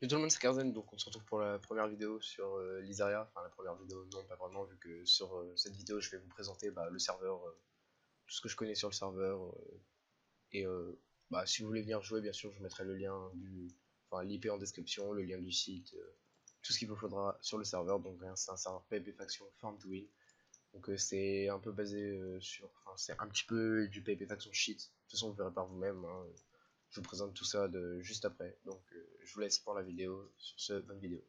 Yo tout le monde, c'est Karzen, donc on se retrouve pour la première vidéo sur l'Isaria. Enfin, la première vidéo, non, pas vraiment, vu que sur cette vidéo, je vais vous présenter le serveur, tout ce que je connais sur le serveur. Et si vous voulez venir jouer, bien sûr, je vous mettrai le lien enfin, l'IP en description, le lien du site, tout ce qu'il vous faudra sur le serveur. Donc, c'est un serveur PvP Faction Farm to Win. Donc, c'est un peu basé enfin, c'est un petit peu du PvP Faction shit. De toute façon, vous verrez par vous-même, hein. Je vous présente tout ça juste après. Donc je vous laisse pour la vidéo. Sur ce, bonne vidéo.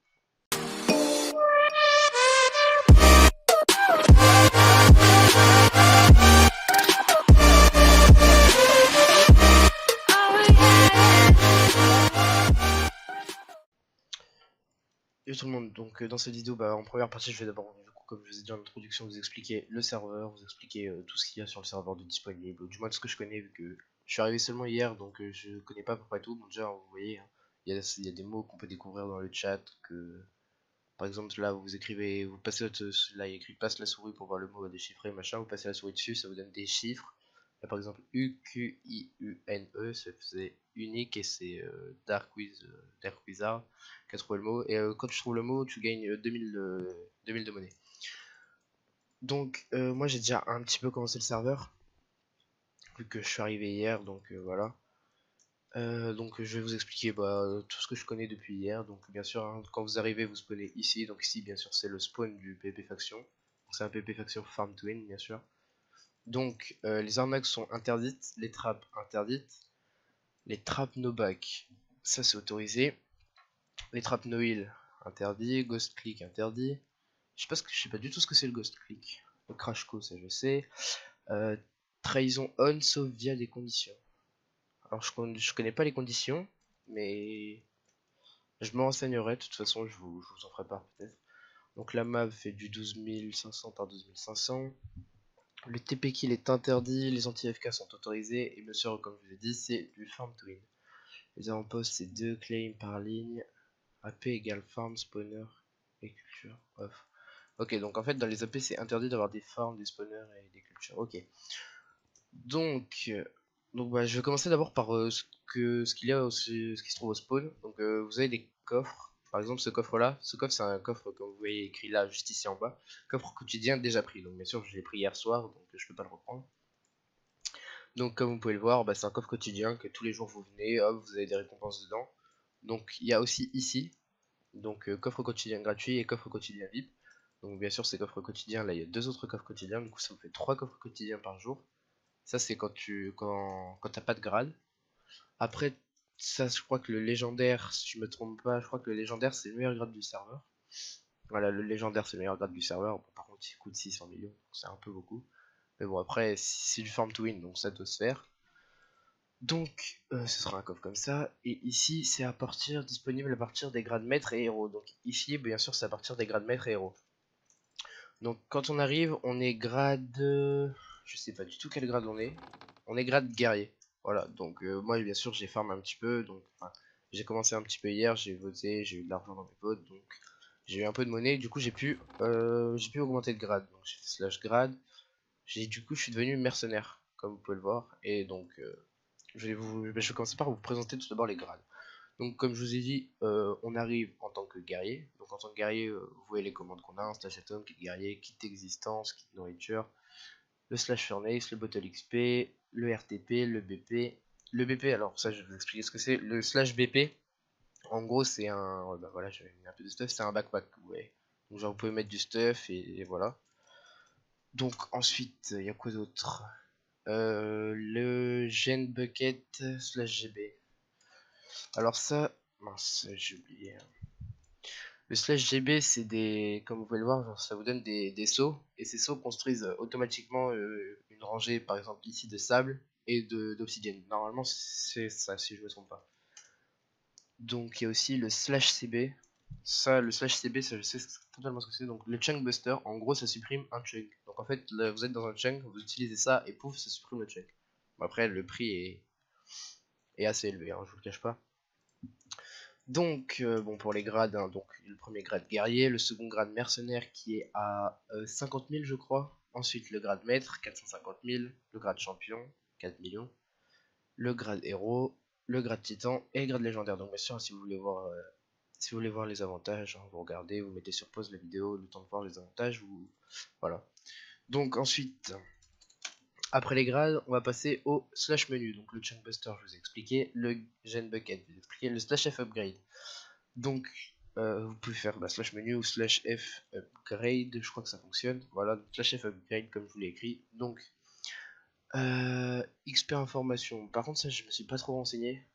Et tout le monde, donc dans cette vidéo, en première partie, je vais d'abord, du coup, comme je vous ai dit en introduction, vous expliquer le serveur, vous expliquer tout ce qu'il y a sur le serveur de disponible, ou du moins de ce que je connais, vu que je suis arrivé seulement hier, donc je connais pas à peu près tout. Bon, déjà, vous voyez, hein, il y a des mots qu'on peut découvrir dans le chat, que par exemple là vous écrivez, vous passez là il y a écrit passe la souris pour voir le mot déchiffré machin, vous passez la souris dessus, ça vous donne des chiffres. Là, par exemple UQIUNE, ça faisait unique et c'est Dark Wizard qui a trouvé le mot. Et quand tu trouves le mot, tu gagnes 2000 de monnaie. Donc moi j'ai déjà un petit peu commencé le serveur, vu que je suis arrivé hier, donc voilà. Donc je vais vous expliquer tout ce que je connais depuis hier. Donc bien sûr, hein, quand vous arrivez, vous spawnez ici. Donc ici, bien sûr, c'est le spawn du PvP Faction. C'est un PvP Faction Farm to Win, bien sûr. Donc les arnaques sont interdites, les trappes interdites, les trappes no back, ça c'est autorisé. Les trappes no heal interdit, ghost click interdit. Je sais pas du tout ce que c'est le ghost click. Le crash co, ça je sais. Euh, Trahison on sauf via des conditions. Alors je connais pas les conditions, mais je me renseignerai, de toute façon, je vous en ferai part peut-être. Donc la map fait du 12500 par 12500. Le TP kill est interdit, les anti-FK sont autorisés, et bien sûr, comme je vous ai dit, c'est du farm to win. Les avant-postes, c'est 2 claims par ligne. AP égale farm, spawner et culture. Off. Ok, donc en fait, dans les AP, c'est interdit d'avoir des farms, des spawners et des cultures. Ok. Donc, je vais commencer d'abord par ce qu'il y a, ce qui se trouve au spawn. Donc, vous avez des coffres. Par exemple, ce coffre-là, ce coffre, c'est un coffre, comme vous voyez écrit là, juste ici en bas. Coffre quotidien déjà pris. Donc, bien sûr, je l'ai pris hier soir, donc je peux pas le reprendre. Donc, comme vous pouvez le voir, c'est un coffre quotidien que tous les jours vous venez, hop, vous avez des récompenses dedans. Donc, il y a aussi ici, donc coffre quotidien gratuit et coffre quotidien VIP. Donc, bien sûr, ces coffres quotidiens, là, il y a deux autres coffres quotidiens. Du coup, ça vous fait 3 coffres quotidiens par jour. Ça c'est quand t'as pas de grade. Après ça je crois que le légendaire, si je me trompe pas, je crois que le légendaire c'est le meilleur grade du serveur. Voilà, le légendaire c'est le meilleur grade du serveur. Bon, par contre il coûte 600 millions, c'est un peu beaucoup. Mais bon après c'est du farm to win donc ça doit se faire. Donc ce sera un coffre comme ça. Et ici c'est disponible à partir des grades maître et héros. Donc ici bien sûr c'est à partir des grades maître et héros. Donc quand on arrive on est grade... je sais pas du tout quel grade on est. On est grade guerrier. Voilà, donc moi bien sûr j'ai farm un petit peu, donc j'ai commencé un petit peu hier, j'ai voté, j'ai eu de l'argent dans mes votes, donc j'ai eu un peu de monnaie, du coup j'ai pu augmenter de grade, donc j'ai fait slash grade, du coup je suis devenu mercenaire, comme vous pouvez le voir, et donc je vais commencer par vous présenter tout d'abord les grades. Donc comme je vous ai dit, on arrive en tant que guerrier, donc en tant que guerrier, vous voyez les commandes qu'on a, un slash atom, kit guerrier, kit existence, kit nourriture, le slash furnace, le bottle XP, le RTP, le BP. Le BP, alors ça je vais vous expliquer ce que c'est. Le slash BP, en gros c'est un... voilà, j'avais mis un peu de stuff, c'est un backpack, vous voyez. Donc genre vous pouvez mettre du stuff et voilà. Donc ensuite, il y a quoi d'autre, le gen bucket slash GB. Alors ça, mince, j'ai oublié. Le slash GB, c'est des, comme vous pouvez le voir, genre, ça vous donne des seaux, et ces seaux construisent automatiquement une rangée, par exemple ici, de sable et d'obsidienne. Normalement, c'est ça, si je me trompe pas. Donc, il y a aussi le slash CB. Ça, le slash CB, ça, je sais totalement ce que c'est. Donc, le chunk buster, en gros, ça supprime un chunk. Donc, en fait, là, vous êtes dans un chunk, vous utilisez ça, et pouf, ça supprime le chunk. Bon, après, le prix est assez élevé, hein, je vous le cache pas. Donc, bon, pour les grades, hein, donc le premier grade guerrier, le second grade mercenaire qui est à 50 000, je crois. Ensuite, le grade maître, 450 000. Le grade champion, 4 millions. Le grade héros, le grade titan et le grade légendaire. Donc, bien sûr, si vous voulez voir Si vous voulez voir les avantages, hein, vous regardez, vous mettez sur pause la vidéo, le temps de voir les avantages, voilà. Donc ensuite, après les grades, on va passer au slash menu. Donc le chunk buster, je vous ai expliqué, le gen bucket, je vous ai expliqué, le slash f upgrade. Donc vous pouvez faire slash menu ou slash f upgrade, je crois que ça fonctionne. Voilà, slash f upgrade comme je vous l'ai écrit. Donc XP information. Par contre ça je me suis pas trop renseigné.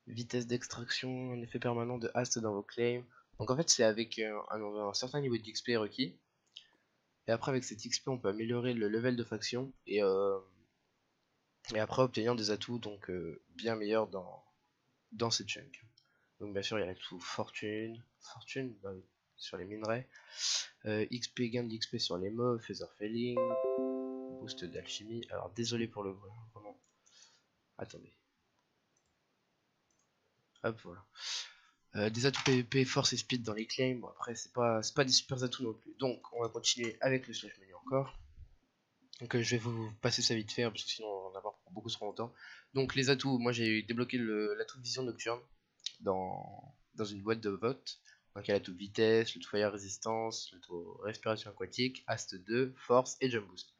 Vitesse d'extraction, un effet permanent de haste dans vos claims. Donc en fait c'est avec un certain niveau d'XP requis. Et après avec cet XP on peut améliorer le level de faction et après obtenir des atouts donc bien meilleurs dans ces chunks. Donc bien sûr il y a l'atout fortune, bah oui, sur les minerais, XP, gain d'XP sur les mobs, feather falling, boost d'alchimie. Alors désolé pour le bruit, vraiment. Attendez. Hop voilà. Des atouts PVP, force et speed dans les claims. Bon, après c'est pas des super atouts non plus. Donc on va continuer avec le slash menu encore. Donc je vais vous passer ça vite fait hein, parce que sinon on va en avoir pour beaucoup trop longtemps. Donc les atouts, moi j'ai débloqué l'atout de vision nocturne dans une boîte de vote. Donc il y a l'atout vitesse, l'atout fire résistance, l'atout respiration aquatique, haste 2, force et jump boost.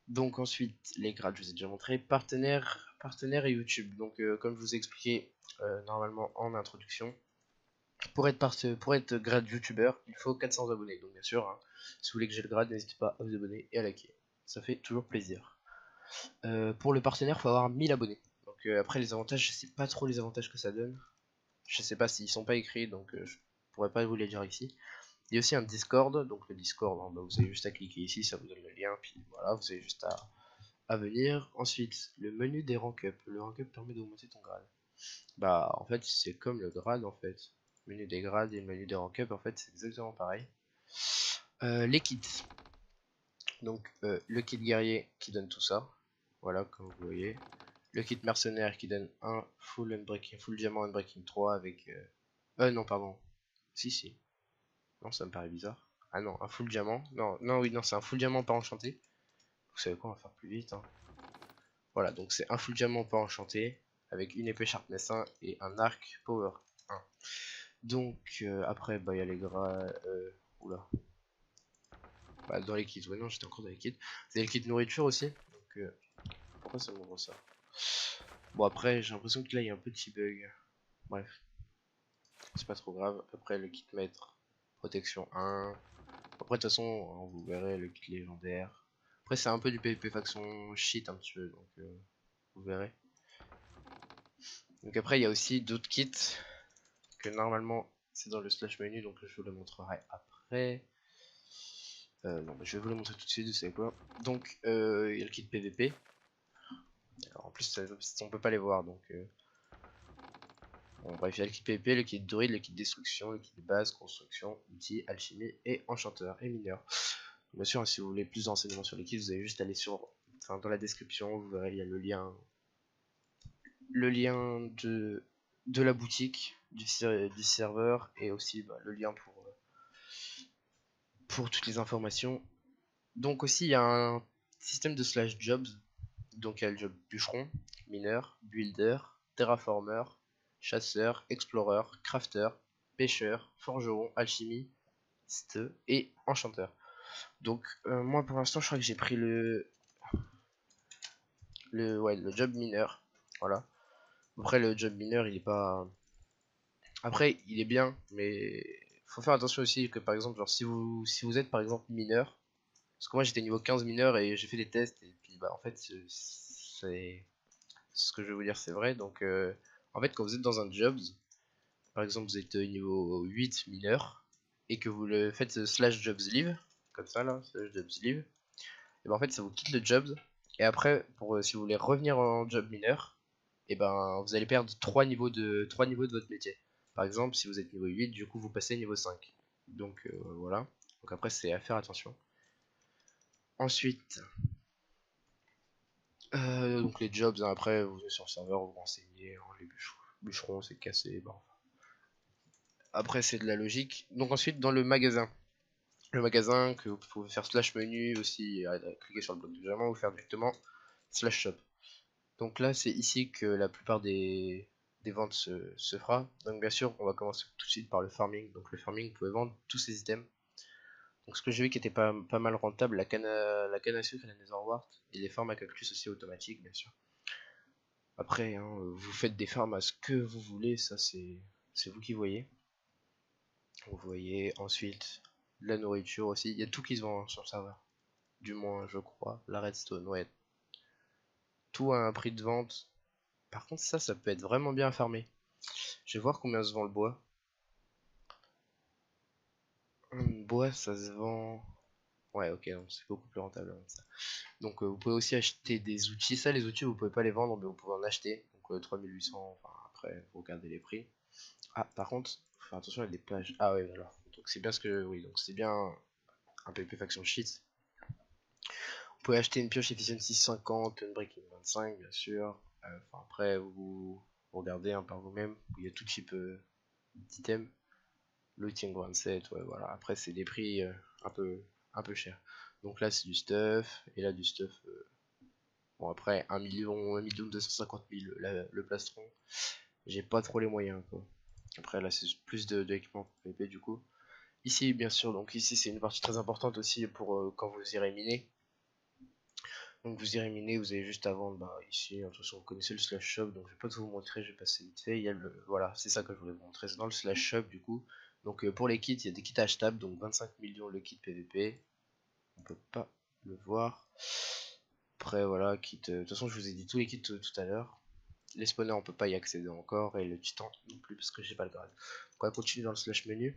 Donc ensuite les grades je vous ai déjà montré, partenaire et YouTube. Donc comme je vous ai expliqué normalement en introduction, pour être grade youtubeur, il faut 400 abonnés. Donc bien sûr, hein, si vous voulez que j'ai le grade, n'hésitez pas à vous abonner et à liker. Ça fait toujours plaisir. Pour le partenaire, il faut avoir 1000 abonnés. Donc après les avantages, je sais pas trop les avantages que ça donne. Je sais pas s'ils sont pas écrits, donc je pourrais pas vous les dire ici. Il y a aussi un Discord, donc le Discord, hein, bah, vous avez juste à cliquer ici, ça vous donne le lien, puis voilà, vous avez juste à venir. Ensuite, le menu des rank up. Le rank up permet d'augmenter ton grade. Bah en fait c'est comme le grade en fait. Le menu des grades et le menu des rank up en fait c'est exactement pareil. Les kits. Donc le kit guerrier qui donne tout ça. Voilà comme vous voyez. Le kit mercenaire qui donne un full unbreaking, full diamant unbreaking 3 avec non pardon. Si. Non ça me paraît bizarre. Ah non, un full diamant. Non oui non c'est un full diamant pas enchanté. Vous savez quoi, on va faire plus vite hein. Voilà donc c'est un full diamant pas enchanté avec une épée sharpness 1 et un arc power 1. Donc après bah il y a les gras oula. Bah dans les kits, ouais non j'étais encore dans les kits. Vous avez le kit nourriture aussi. Donc pourquoi ça m'ouvre ça? Bon après j'ai l'impression que là il y a un petit bug. Bref. C'est pas trop grave. Après le kit maître, protection 1. Après de toute façon vous verrez le kit légendaire. Après c'est un peu du PvP faction shit un petit peu donc vous verrez. Donc après il y a aussi d'autres kits que normalement c'est dans le slash menu donc je vous le montrerai après. Non mais je vais vous le montrer tout de suite, vous savez quoi. Donc il y a le kit PVP. Alors, en plus on peut pas les voir donc bon, bref, il y a le kit PVP, le kit druide, le kit destruction, le kit base, construction, outils, alchimie et enchanteur et mineur. Bien sûr, hein, si vous voulez plus d'enseignements sur les kits, vous avez juste aller dans la description, vous verrez, il y a le lien de la boutique du serveur et aussi bah, le lien pour toutes les informations. Donc aussi, il y a un système de slash jobs. Donc il y a le job bûcheron, mineur, builder, terraformer, chasseur, explorer, crafter, pêcheur, forgeron, alchimiste et enchanteur. Donc moi pour l'instant je crois que j'ai pris le job mineur. Voilà. Après le job mineur il est pas. Après il est bien, mais faut faire attention aussi que par exemple genre si vous êtes par exemple mineur, parce que moi j'étais niveau 15 mineur et j'ai fait des tests et puis bah en fait c'est ce que je vais vous dire c'est vrai. Donc en fait quand vous êtes dans un jobs, par exemple vous êtes niveau 8 mineur et que vous le faites slash jobs live comme ça là, slash jobs live, et ben en fait ça vous quitte le jobs et après pour si vous voulez revenir en job mineur, et ben vous allez perdre 3 niveaux de votre métier. Par exemple si vous êtes niveau 8 du coup vous passez niveau 5. Donc voilà. Donc après c'est à faire attention. Ensuite donc les jobs, hein, après vous êtes sur le serveur, vous renseignez, hein, les bûcherons c'est cassé, bon. Après c'est de la logique. Donc ensuite dans le magasin que vous pouvez faire slash menu aussi, cliquer sur le bloc de diamant ou faire directement slash shop. Donc là c'est ici que la plupart des des ventes se fera. Donc bien sûr, on va commencer tout de suite par le farming. Donc le farming, vous pouvez vendre tous ces items. Donc ce que j'ai vu qui était pas mal rentable, la canne à sucre et la netherwort, et les farms à cactus aussi automatiques bien sûr. Après, hein, vous faites des farms à ce que vous voulez, ça c'est vous qui voyez. Vous voyez ensuite la nourriture aussi, il y a tout qui se vend hein, sur le serveur. Du moins je crois, la redstone, ouais. Tout a un prix de vente. Par contre ça peut être vraiment bien à farmer. Je vais voir combien se vend le bois. Le bois ça se vend... Ouais ok, donc c'est beaucoup plus rentable hein, ça. Donc vous pouvez aussi acheter des outils. Ça les outils vous pouvez pas les vendre mais vous pouvez en acheter. Donc 3800, enfin après vous regardez les prix. Ah par contre, faut faire attention à des plages. Ah ouais voilà. Donc c'est bien ce que... Oui donc c'est bien un PvP faction sheet. Vous pouvez acheter une pioche efficiency 50, une breaking 25 bien sûr. Enfin après vous regardez hein, par vous-même. Il y a tout type d'items. Looting 27, ouais voilà. Après c'est des prix un peu chers. Donc là c'est du stuff. Et là du stuff. Bon après 1 250 000 le plastron. J'ai pas trop les moyens quoi. Après là c'est plus de l'équipement PvP du coup. Ici bien sûr, donc ici c'est une partie très importante aussi pour quand vous irez miner. Donc vous irez miner, vous avez juste à vendre bah, ici, de toute façon vous connaissez le slash shop, donc je vais pas tout vous montrer, je vais passer vite fait. Il y a le, voilà, c'est ça que je voulais vous montrer, c'est dans le slash shop du coup. Donc pour les kits, il y a des kits achetables, donc 25 millions le kit PVP. On peut pas le voir. Après voilà, kit, de toute façon je vous ai dit tous les kits tout à l'heure. Les spawners on peut pas y accéder encore, et le titan non plus parce que j'ai pas le grade. On va continuer dans le slash menu.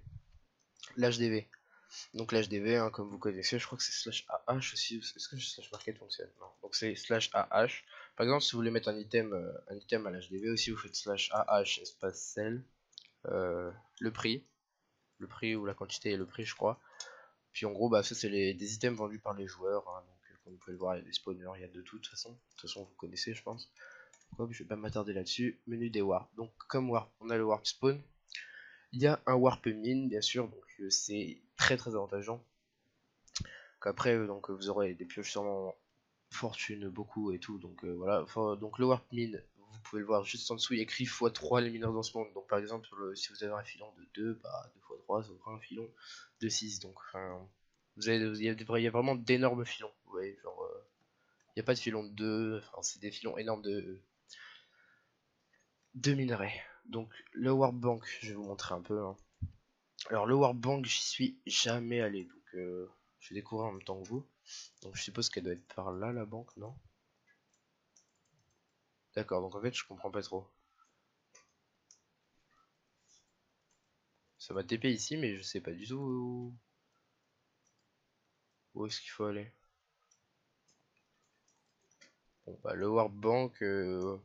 L'HDV. Donc l'HDV, hein, comme vous connaissez, je crois que c'est slash AH aussi. Est-ce que slash market fonctionne? Non. Donc c'est slash AH. Par exemple, si vous voulez mettre un item à l'HDV aussi, vous faites slash AH espace sel. Le prix. Le prix ou la quantité et le prix, je crois. Puis en gros, bah, ça c'est des items vendus par les joueurs. Hein, donc comme vous pouvez le voir, il y a des spawners, il y a de tout de toute façon. De toute façon, vous connaissez, je pense. Hop, je vais pas m'attarder là-dessus. Menu des warp. Donc comme warp, on a le warp spawn. Il y a un warp mine, bien sûr. Donc c'est très avantageant. Après donc vous aurez des pioches sûrement fortune beaucoup et tout donc voilà. Enfin, donc le warp mine vous pouvez le voir juste en dessous, il y a écrit x3 les mineurs dans ce monde. Donc par exemple si vous avez un filon de 2, bah 2 x 3 ça vous fera un filon de 6. Donc enfin il y a vraiment d'énormes filons, vous voyez, genre il n'y a pas de filon de 2, enfin c'est des filons énormes de minerais. Donc le warp bank, je vais vous montrer un peu hein. Alors le warp bank j'y suis jamais allé, donc je vais découvrir en même temps que vous. Donc je suppose qu'elle doit être par là la banque, non? D'accord, donc en fait je comprends pas trop. Ça m'a TP ici mais je sais pas du tout où est-ce qu'il faut aller. Bon bah le warp bank, je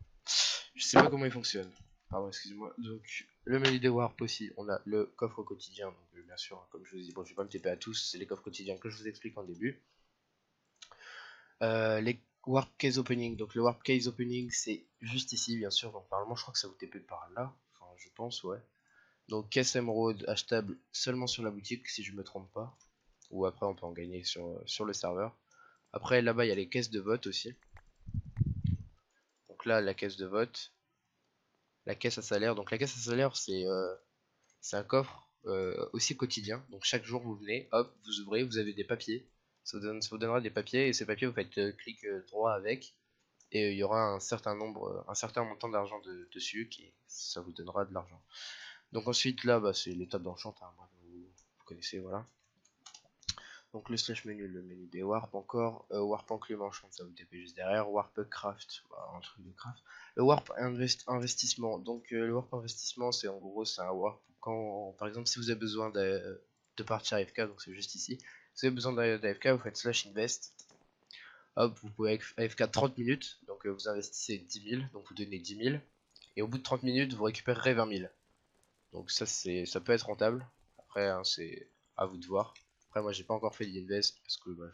sais pas comment il fonctionne. Pardon, excusez-moi. Donc le menu des warp aussi, on a le coffre quotidien. Donc bien sûr, comme je vous dis, bon je vais pas me TP à tous, c'est les coffres quotidiens que je vous explique en début. Les warp case opening, donc le warp case opening c'est juste ici bien sûr, donc normalement je crois que ça vous TP par là, enfin je pense ouais. Donc caisse émeraude achetable seulement sur la boutique si je me trompe pas. Ou après on peut en gagner sur le serveur. Après là-bas il y a les caisses de vote aussi. Donc là la caisse de vote. La caisse à salaire. Donc la caisse à salaire c'est un coffre aussi quotidien. Donc chaque jour vous venez, hop, vous ouvrez, vous avez des papiers. Ça vous donnera des papiers et ces papiers vous faites clic droit avec. Et il y aura un certain nombre, un certain montant d'argent dessus qui ça vous donnera de l'argent. Donc ensuite là bah, c'est l'étape d'enchant, hein, vous connaissez voilà. Donc le slash menu, le menu des warp encore, warp enclume enchant, ça vous TP juste derrière, warp craft, bah, un truc de craft. Le warp investissement, donc le warp investissement c'est en gros c'est un warp quand par exemple si vous avez besoin de partir AFK, donc c'est juste ici, si vous avez besoin d'AFK vous faites slash invest. Hop, vous pouvez AFK 30 minutes, donc vous investissez 10 000, donc vous donnez 10 000, et au bout de 30 minutes, vous récupérerez 20 000. Donc ça peut être rentable, après hein, c'est à vous de voir. Après moi j'ai pas encore fait l'invest parce que bah,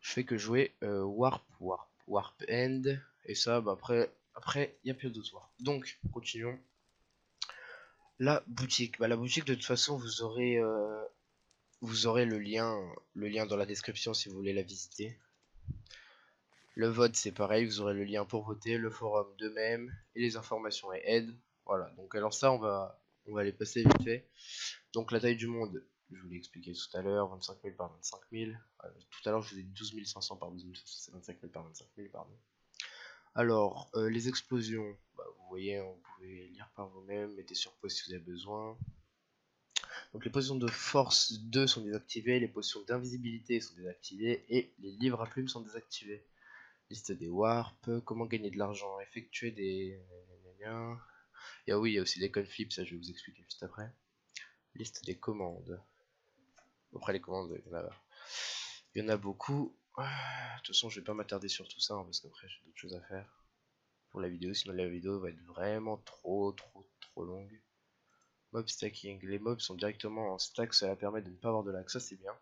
je fais que jouer warp end, et ça bah, après il y a plus d'autres warp. Donc continuons. La boutique, bah, la boutique de toute façon vous aurez le lien dans la description si vous voulez la visiter. Le vote c'est pareil, vous aurez le lien pour voter, le forum de même, et les informations et aides. Voilà, donc alors ça on va les passer vite fait. Donc la taille du monde, je vous l'ai expliqué tout à l'heure, 25 000 par 25 000. Tout à l'heure je vous ai dit 12 500 par 12 500, c'est 25 000 par 25 000, pardon. Alors, les explosions, bah, vous voyez, vous pouvez lire par vous-même, mettez sur pause si vous avez besoin. Donc les potions de force 2 sont désactivées, les potions d'invisibilité sont désactivées, et les livres à plumes sont désactivés. Liste des warps, comment gagner de l'argent, effectuer des... Et ah oui, il y a aussi des conflips, ça je vais vous expliquer juste après. Liste des commandes. Après les commandes, il y en a beaucoup. De toute façon, je vais pas m'attarder sur tout ça, hein, parce qu'après j'ai d'autres choses à faire pour la vidéo, sinon la vidéo va être vraiment trop longue. Mob stacking, les mobs sont directement en stack, cela permet de ne pas avoir de lag, ça c'est bien.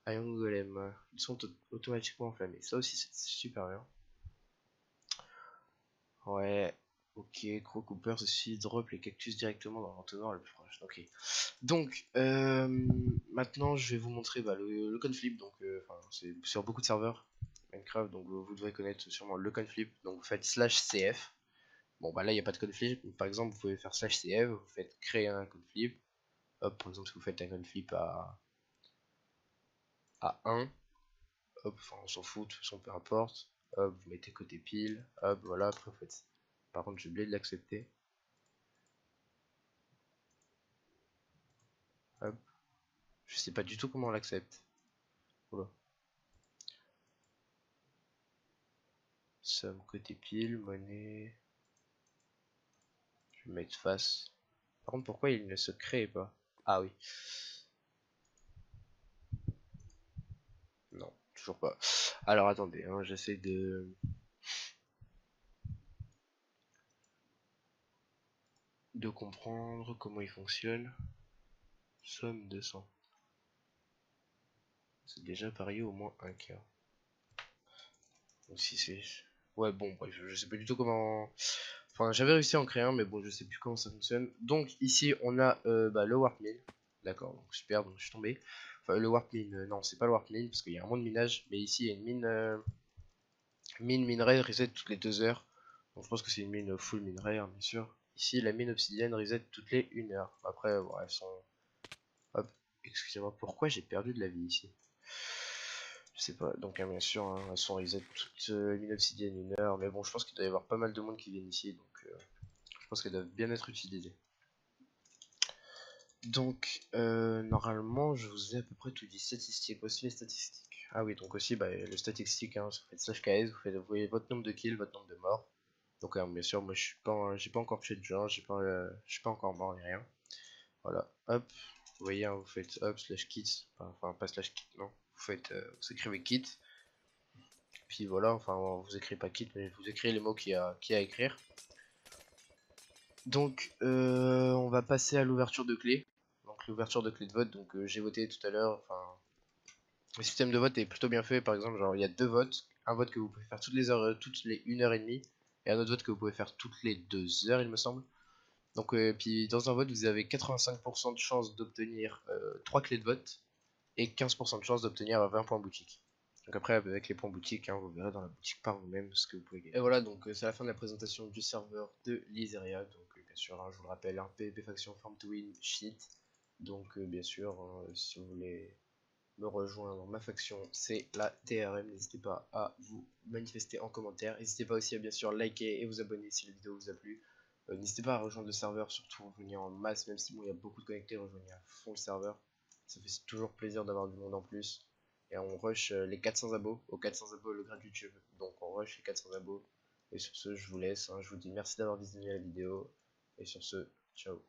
Iron Golem, ils sont automatiquement enflammés, ça aussi c'est super bien. Ouais, ok, Crow Cooper, ceci drop les cactus directement dans l'entonnoir le plus proche. Ok. Donc, maintenant je vais vous montrer le conflip. Donc, c'est sur beaucoup de serveurs Minecraft, donc vous devrez connaître sûrement le conflip. Donc, vous faites /cf. Bon, bah là, il n'y a pas de conflip. Par exemple, vous pouvez faire /cf, vous faites créer un conflip. Hop, par exemple, si vous faites un conflip à 1, hop, enfin, on s'en fout, de toute façon, peu importe. Hop, vous mettez côté pile. Hop, voilà, après, vous faites. Par contre, j'ai oublié de l'accepter. Hop. Je sais pas du tout comment on l'accepte. Voilà. Somme côté pile, monnaie. Je vais mettre face. Par contre, pourquoi il ne se crée pas? Ah oui. Non, toujours pas. Alors attendez, hein, j'essaie de comprendre comment il fonctionne. Somme 200. C'est déjà parié au moins un cas. Donc si c'est... Ouais bon, bref, je sais pas du tout comment... Enfin, j'avais réussi à en créer un, mais bon, je sais plus comment ça fonctionne. Donc ici, on a le Warp Mine. D'accord, donc super, donc je suis tombé. Enfin, le Warp Mine, non, c'est pas le Warp Mine, parce qu'il y a un monde de minage. Mais ici, il y a une mine minerai reset toutes les 2 heures. Donc je pense que c'est une mine full minerai, hein, bien sûr. Ici, la mine obsidienne reset toutes les 1 heure. Après, bon, elles sont... Hop, excusez-moi, pourquoi j'ai perdu de la vie ici? Je sais pas, donc bien sûr, hein, elles sont reset toutes les mines obsidiennes 1 heure. Mais bon, je pense qu'il doit y avoir pas mal de monde qui viennent ici, donc je pense qu'elles doivent bien être utilisées. Donc, normalement, je vous ai à peu près tout dit. Statistiques, aussi les statistiques. Ah oui, donc aussi, le statistique, hein, vous faites /ks, vous voyez votre nombre de kills, votre nombre de morts. Donc, bien sûr, moi, j'ai pas encore tué de gens, je suis pas encore mort ni rien. Voilà, hop, vous voyez, hein, vous faites hop, /kit, enfin, pas /kit, non. Vous faites, vous écrivez kit. Puis voilà, enfin, vous écrivez pas kit, mais vous écrivez les mots qu'il y a à écrire. Donc, on va passer à l'ouverture de clé. Donc, l'ouverture de clé de vote. Donc, j'ai voté tout à l'heure. Enfin, le système de vote est plutôt bien fait. Par exemple, genre, il y a 2 votes. Un vote que vous pouvez faire toutes les heures, toutes les 1h30. Et un autre vote que vous pouvez faire toutes les 2 heures, il me semble. Donc, puis dans un vote, vous avez 85% de chance d'obtenir 3 clés de vote. Et 15% de chance d'obtenir 20 points boutique. Donc après, avec les points boutique, hein, vous verrez dans la boutique par vous-même ce que vous pouvez gagner. Et voilà, donc c'est la fin de la présentation du serveur de Liseria. Donc bien sûr, hein, je vous le rappelle, un PvP faction Farm to Win cheat. Donc bien sûr, hein, si vous voulez me rejoindre, ma faction, c'est la TRM. N'hésitez pas à vous manifester en commentaire. N'hésitez pas aussi à bien sûr liker et vous abonner si la vidéo vous a plu. N'hésitez pas à rejoindre le serveur, surtout revenir en masse, même si bon, il y a beaucoup de connectés, rejoignez à fond le serveur. Ça fait toujours plaisir d'avoir du monde en plus. Et on rush les 400 abos. Aux 400 abos, le grade YouTube. Donc on rush les 400 abos. Et sur ce, je vous laisse. Hein. Je vous dis merci d'avoir visionné la vidéo. Et sur ce, ciao.